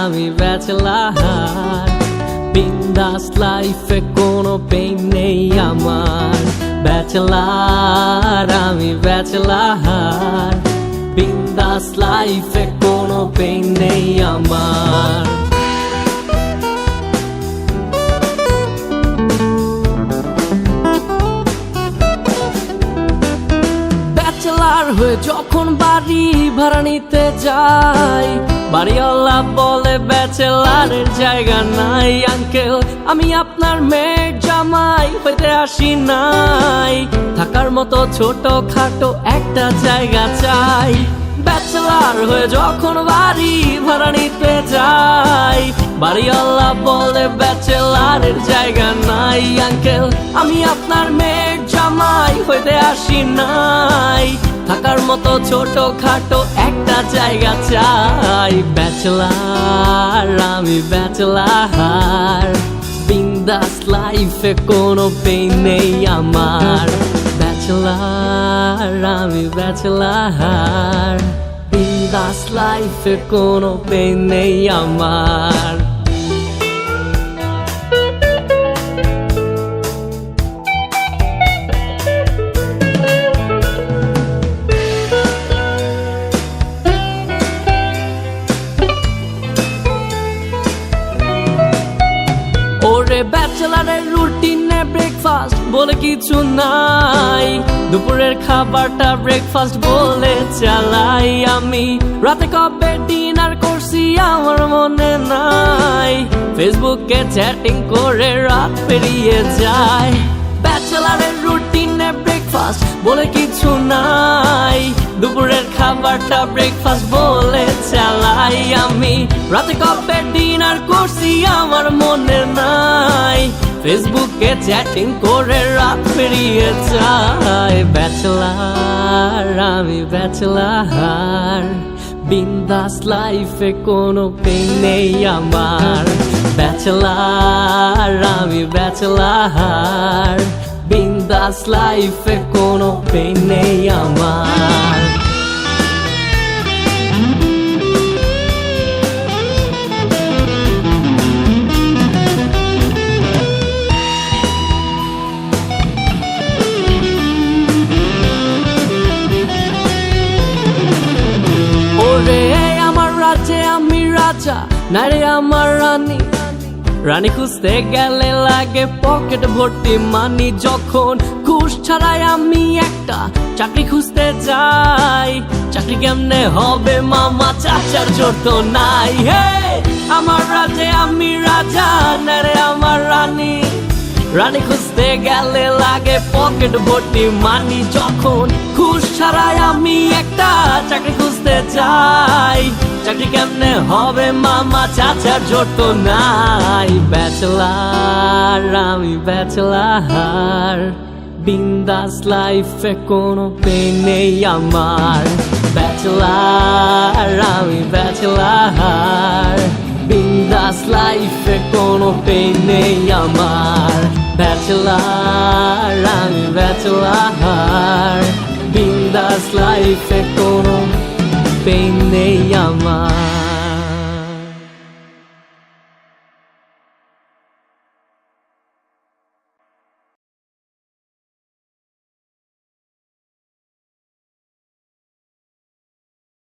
আমি ব্যাচেলার, বিন্দাস লাইফে কোনো পেইন নেই আমার। ব্যাচেলার আমি ব্যাচেলার, বিন্দাস লাইফে কোনো পেইন নেই আমার। ব্যাচেলার হয়ে যখন বাড়ি ভাড়া নিতে যাই, বাড়িওয়ালা বলে ব্যাচেলারের জায়গা নাই। আঙ্কেল আমি আপনার মেয়ের জামাই হইতে আসি নাই, থাকার মতো ছোট খাটো একটা জায়গা চাই। ব্যাচেলার হয়ে যখন বাড়ি ভাড়া নিতে যাই, বাড়িওয়ালা বলে ব্যাচেলারের জায়গা নাই। আঙ্কেল আমি আপনার মেয়ের জামাই হইতে আসি নাই, থাকার মতো ছোট খাটো একটা জায়গা চাই। ব্যাচেলার আমি ব্যাচেলার, বিন্দাস লাইফে কোনো পেইন নেই আমার। ব্যাচেলার আমি ব্যাচেলার, বিন্দাস লাইফে কোনো পেইন নেই আমার। ওরে ব্যাচেলারের রুটিনে ব্রেকফাস্ট বলে কিছু নাই, দুপুরের খাবারটা ব্রেকফাস্ট বলে চালাই। আমি রাতে কবে ডিনার করছি আমার মনে নাই, ফেসবুকে চ্যাটিং করে রাত পেরিয়ে যায়। ব্যাচেলারের রুটিনে ব্রেকফাস্ট বলে কিছু নাই, দুপুরের খাবারটা ব্রেকফাস্ট বলে চালাই। আমি রাতে কবে ডিনার করছি আমার মনে নাই, ফেসবুকে চ্যাটিং করে রাত পেরিয়ে যায়। ব্যাচেলার আমি ব্যাচেলার, বিন্দাস লাইফে কোনো পেইন নেই আমার। ব্যাচেলার আমি ব্যাচেলার, বিন্দাস লাইফে কোনো পেইন নেই আমার। ওরে আমার রাজ্যে আমি রাজা, না রে আমার রানী। রানী খুঁজতে গেলে লাগে পকেট ভর্তি মানি, যখন ঘুষ ছাড়াই আমি একটা চাকরি খুঁজতে যাই। চাকরি কেমনে হবে মামা, চাচার জোর তো নাই। হে আমার রাজ্যে আমি রাজা, না রে আমার রানী। রানী খুঁজতে গেলে লাগে পকেট ভর্তি মানি, যখন ঘুষ ছাড়াই আমি একটা চাকরি খুঁজতে যাই। চাকরি কেমনে হবে মামা, চাচার জোর তো নাই। ব্যাচেলার আমি ব্যাচেলার, বিন্দাস লাইফে কোনো পেইন নেই আমার। ব্যাচেলার আমি ব্যাচেলার, বিন্দাস লাইফে কোনো পেইন নেই আমার। ব্যাচেলার আমি ব্যাচেলার, বিন্দাস লাইফে কোনো পেইন নেই আমার।